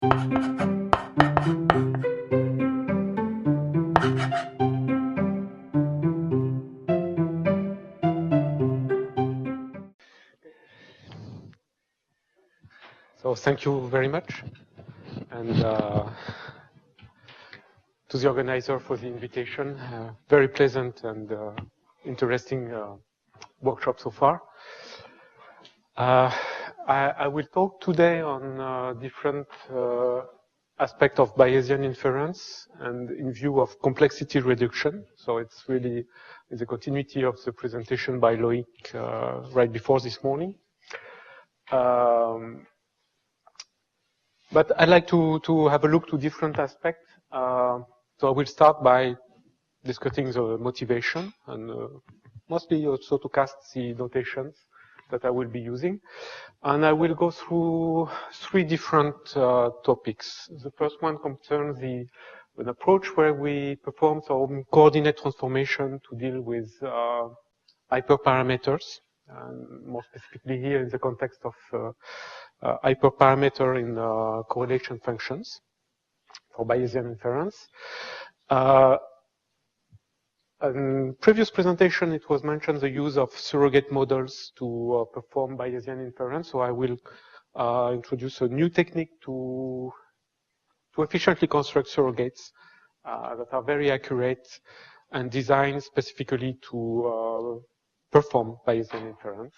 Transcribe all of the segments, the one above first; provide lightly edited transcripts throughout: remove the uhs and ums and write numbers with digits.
So thank you very much, and to the organizer for the invitation. Very pleasant and interesting workshop so far. I will talk today on different aspects of Bayesian inference and in view of complexity reduction. So it's really in the continuity of the presentation by Loic right before this morning. But I'd like to have a look to different aspects. So I will start by discussing the motivation and mostly also to cast the notations that I will be using. And I will go through three different topics. The first one concerns an approach where we perform some coordinate transformation to deal with hyperparameters, and more specifically here in the context of hyperparameter in correlation functions for Bayesian inference. In previous presentation, it was mentioned the use of surrogate models to perform Bayesian inference. So I will introduce a new technique to efficiently construct surrogates that are very accurate and designed specifically to perform Bayesian inference.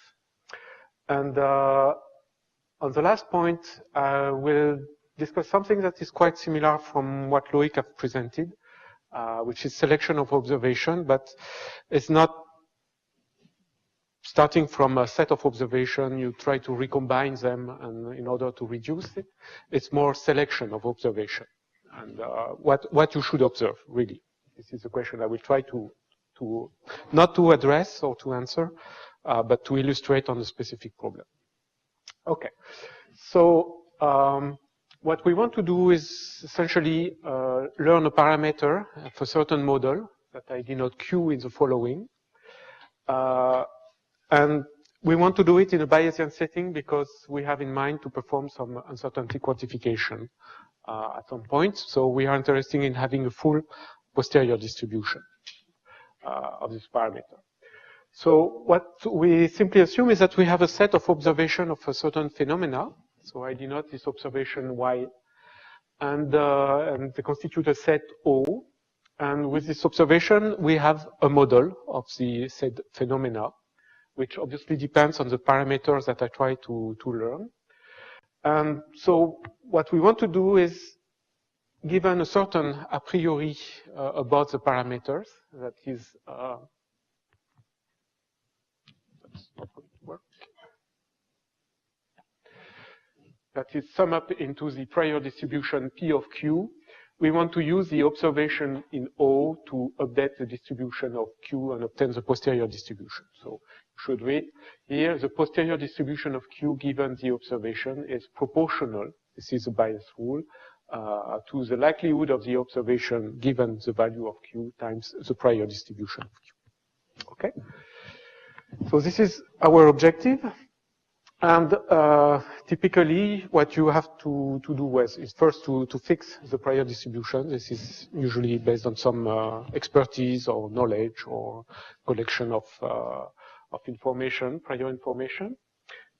And on the last point, I will discuss something that is quite similar from what Loic has presented, which is selection of observation, but it's not starting from a set of observation, you try to recombine them and in order to reduce it. It's more selection of observation and what you should observe, really. This is a question I will try to not to address or to answer, but to illustrate on a specific problem. Okay, so what we want to do is essentially learn a parameter of a certain model that I denote Q in the following. And we want to do it in a Bayesian setting because we have in mind to perform some uncertainty quantification at some point. So we are interested in having a full posterior distribution of this parameter. So what we simply assume is that we have a set of observation of a certain phenomena. So I denote this observation Y, and they constitute a set O. And with this observation, we have a model of the said phenomena, which obviously depends on the parameters that I try to learn. And so what we want to do is, given a certain a priori about the parameters, that is, that's not going to work. That is sum up into the prior distribution P of Q. We want to use the observation in O to update the distribution of Q and obtain the posterior distribution. So you should read here, the posterior distribution of Q given the observation is proportional, this is a Bayes rule, to the likelihood of the observation given the value of Q times the prior distribution of Q. Okay? So this is our objective. And typically, what you have to do is first to fix the prior distribution. This is usually based on some expertise or knowledge or collection of information, prior information.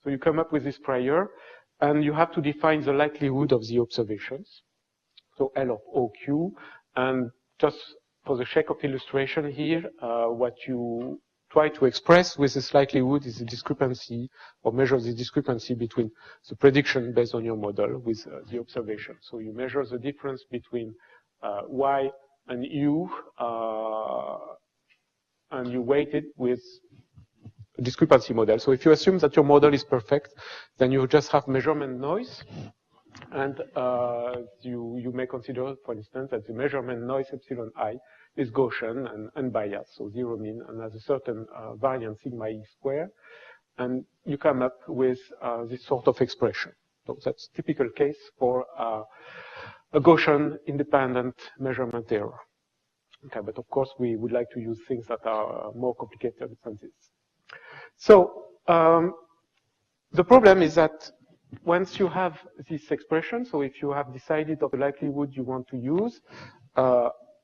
So you come up with this prior, and you have to define the likelihood of the observations. So L of OQ, and just for the sake of illustration here, what you try to express with this likelihood is the discrepancy, or measure the discrepancy between the prediction based on your model with the observation. So you measure the difference between Y and U, and you weight it with a discrepancy model. So if you assume that your model is perfect, then you just have measurement noise, and you may consider, for instance, that the measurement noise epsilon I is Gaussian and unbiased, so zero mean, and has a certain variance sigma E square, and you come up with this sort of expression. So that's a typical case for a Gaussian independent measurement error. Okay, but of course we would like to use things that are more complicated than this. So the problem is that once you have this expression, so if you have decided of the likelihood you want to use,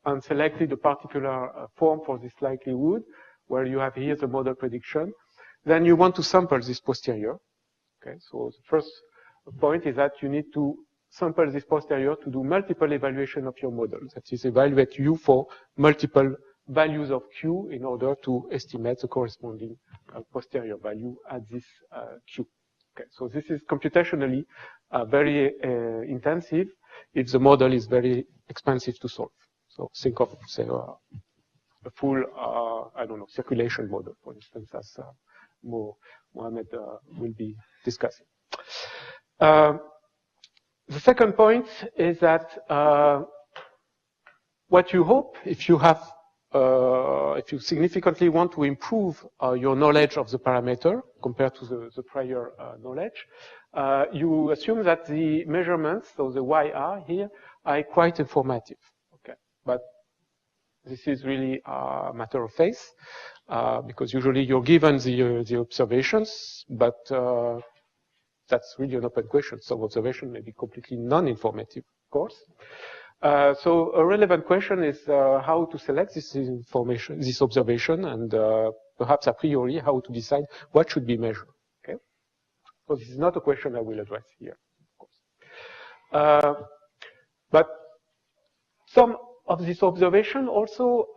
and selected a particular form for this likelihood, where you have here the model prediction, then you want to sample this posterior. Okay, so the first point is that you need to sample this posterior to do multiple evaluation of your model. That is, evaluate U for multiple values of Q in order to estimate the corresponding posterior value at this Q. Okay, so this is computationally very intensive if the model is very expensive to solve. So think of, say, a full, I don't know, circulation model, for instance, as Mohammed will be discussing. The second point is that what you hope, if you have, if you significantly want to improve your knowledge of the parameter compared to the prior knowledge, you assume that the measurements, so the YR here, are quite informative. Okay, but this is really a matter of faith, because usually you're given the observations, but that's really an open question. Some observation may be completely non-informative, of course. So a relevant question is how to select this information, this observation, and perhaps a priori how to decide what should be measured. Okay, so this is not a question I will address here, of course. But some of this observation also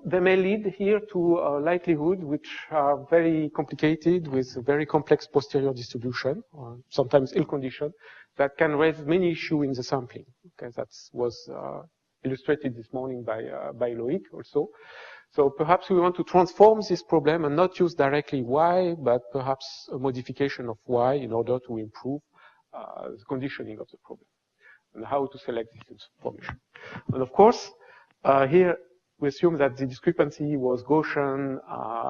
they may lead here to a likelihood which are very complicated with a very complex posterior distribution, or sometimes ill-conditioned, that can raise many issues in the sampling. Okay, that was illustrated this morning by Loic also. So perhaps we want to transform this problem and not use directly Y, but perhaps a modification of Y in order to improve the conditioning of the problem and how to select this information. And of course, here we assume that the discrepancy was Gaussian,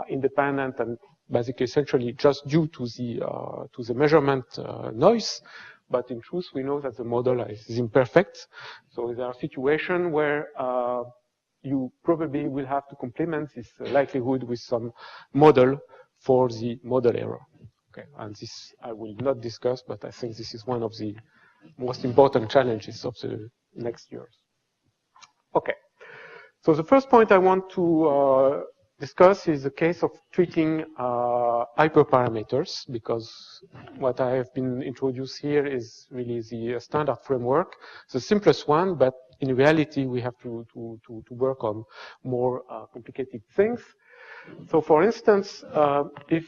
independent, and basically essentially just due to the measurement noise. But in truth, we know that the model is imperfect. So there are situations where you probably will have to complement this likelihood with some model for the model error. Okay, and this I will not discuss, but I think this is one of the most important challenges of the next years. Okay, so the first point I want to discuss is the case of treating hyperparameters, because what I have been introduced here is really the standard framework, the simplest one, but in reality we have to work on more complicated things. So for instance, if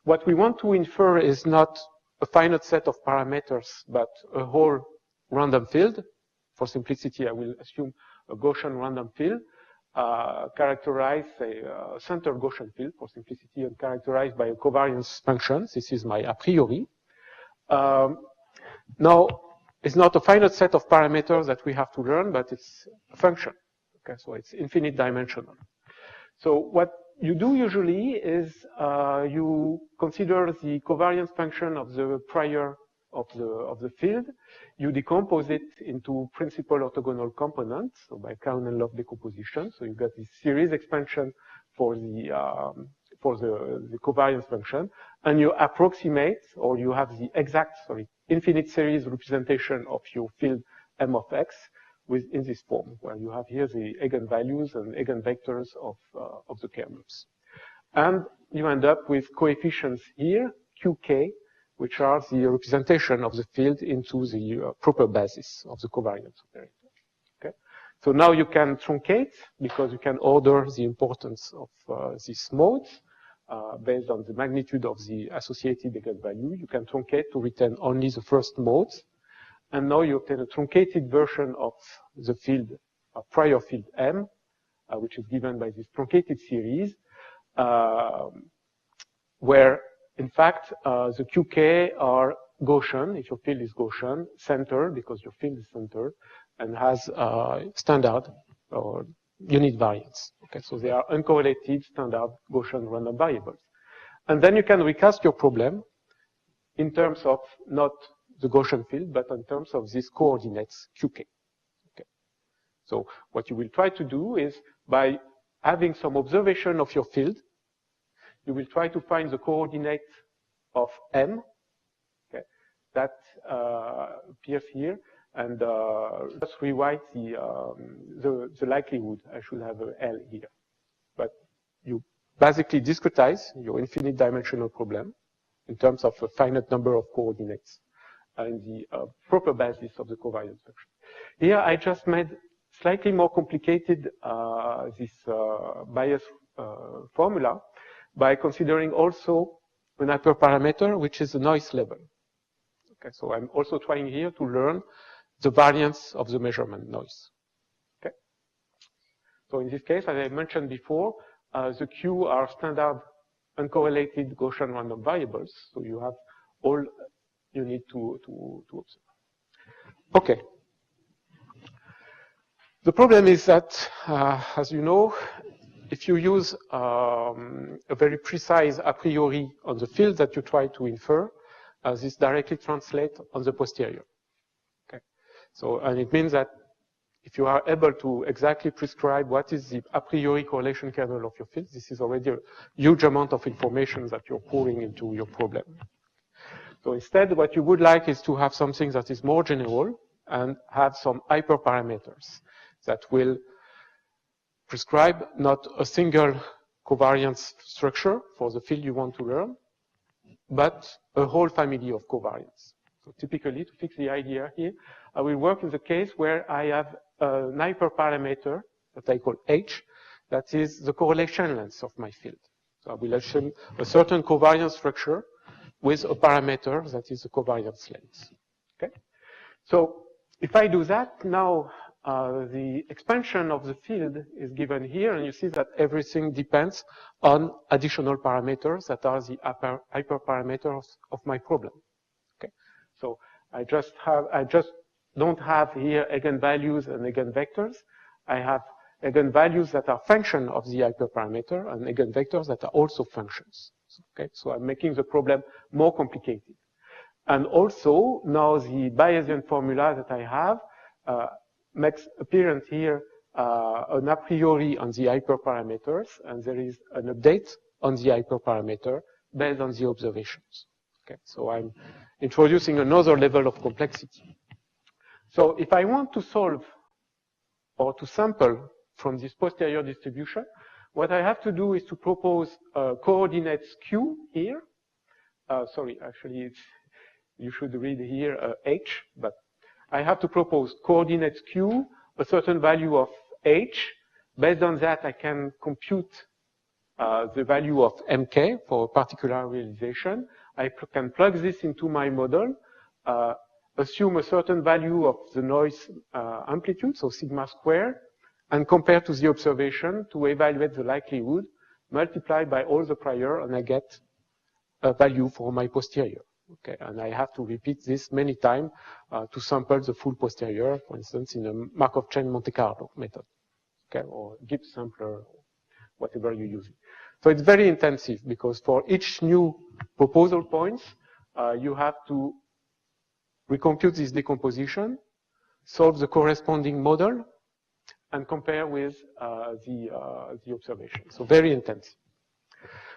what we want to infer is not a finite set of parameters, but a whole random field, for simplicity I will assume a Gaussian random field, characterized, say, a center Gaussian field for simplicity and characterized by a covariance function. This is my a priori. Now, it's not a finite set of parameters that we have to learn, but it's a function. Okay, so it's infinite dimensional. So what you do usually is you consider the covariance function of the prior of the field. You decompose it into principal orthogonal components, so by Cohen-Love decomposition. So you get this series expansion for the covariance function, and you approximate, or you have the exact, infinite series representation of your field M of X in this form, where you have here the eigenvalues and eigenvectors of the kernels. And you end up with coefficients here, Qk, which are the representation of the field into the proper basis of the covariance operator. Okay, so now you can truncate, because you can order the importance of these modes based on the magnitude of the associated eigenvalue. You can truncate to retain only the first modes, and now you obtain a truncated version of the field, a prior field M, which is given by this truncated series, where in fact, the Qk are Gaussian, if your field is Gaussian, centered, because your field is centered, and has standard or unit variance. Okay, so they are uncorrelated standard Gaussian random variables. And then you can recast your problem in terms of not the Gaussian field, but in terms of these coordinates Qk. Okay. So what you will try to do is, by having some observation of your field, you will try to find the coordinate of M, okay, that appears here, and just rewrite the likelihood. I should have a L here. But you basically discretize your infinite dimensional problem in terms of a finite number of coordinates and the proper basis of the covariance function. Here I just made slightly more complicated this Bayes formula by considering also an hyperparameter, which is the noise level. Okay, so I'm also trying here to learn the variance of the measurement noise. Okay. So in this case, as I mentioned before, the Q are standard uncorrelated Gaussian random variables. So you have all you need to observe. Okay. The problem is that, as you know, if you use a very precise a priori on the field that you try to infer, this directly translates on the posterior. Okay. So, and it means that if you are able to exactly prescribe what is the a priori correlation kernel of your field, this is already a huge amount of information that you're pouring into your problem. So instead, what you would like is to have something that is more general and have some hyperparameters that will prescribe not a single covariance structure for the field you want to learn, but a whole family of covariance. So typically, to fix the idea here, I will work in the case where I have an hyperparameter that I call H, that is the correlation length of my field. So I will assume a certain covariance structure with a parameter that is the covariance length. Okay? So if I do that, now the expansion of the field is given here, and you see that everything depends on additional parameters that are the hyperparameters of my problem. Okay, so I just don't have here eigenvalues and eigenvectors. I have eigenvalues that are function of the hyperparameter and eigenvectors that are also functions. Okay, so I'm making the problem more complicated. And also now the Bayesian formula that I have makes apparent here an a priori on the hyperparameters, and there is an update on the hyperparameter based on the observations. Okay, so I'm introducing another level of complexity. So if I want to solve or to sample from this posterior distribution, what I have to do is to propose coordinates Q here. Sorry, actually, you should read here H, but I have to propose coordinates Q, a certain value of H. Based on that, I can compute the value of MK for a particular realization. I can plug this into my model, assume a certain value of the noise amplitude, so sigma squared, and compare to the observation to evaluate the likelihood, multiply by all the prior, and I get a value for my posterior. Okay, and I have to repeat this many times to sample the full posterior, for instance, in a Markov chain Monte Carlo method, okay, or Gibbs sampler, whatever you use. So it's very intensive because for each new proposal points, you have to recompute this decomposition, solve the corresponding model, and compare with the observation. So very intensive.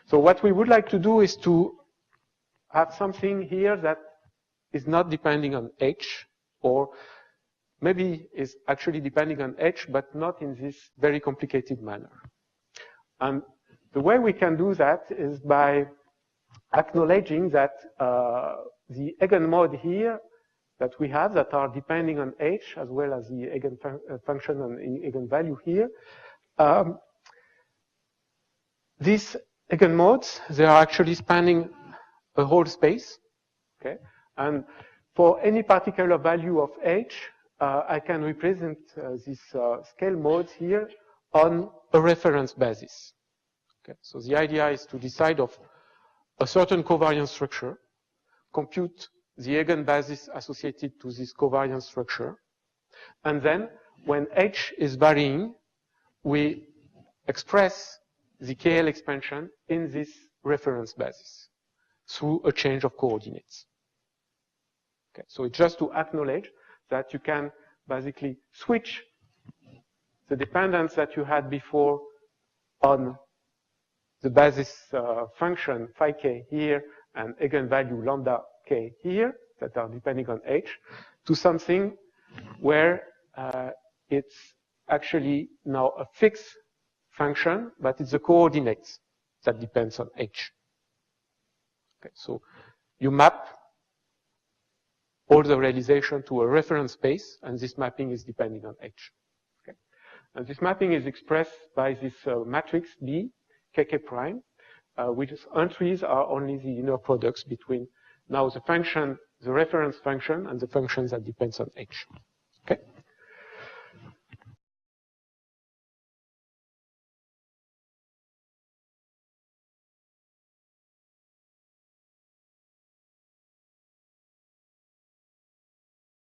So what we would like to do is to have something here that is not depending on H, or maybe is actually depending on H, but not in this very complicated manner. And the way we can do that is by acknowledging that the eigenmode here that we have that are depending on H, as well as the eigenfunction and eigenvalue here, these eigenmodes, they are actually spanning a whole space, okay? And for any particular value of H, I can represent these scale modes here on a reference basis. Okay? So the idea is to decide of a certain covariance structure, compute the eigenbasis associated to this covariance structure, and then when H is varying, we express the KL expansion in this reference basis through a change of coordinates. Okay, so it's just to acknowledge that you can basically switch the dependence that you had before on the basis function phi k here and eigenvalue lambda k here, that are depending on H to something where it's actually now a fixed function, but it's the coordinates that depends on H. Okay, so you map all the realization to a reference space, and this mapping is depending on H. Okay? And this mapping is expressed by this matrix B, KK prime, which entries are only the inner products between now the function, the reference function, and the function that depends on H. Okay?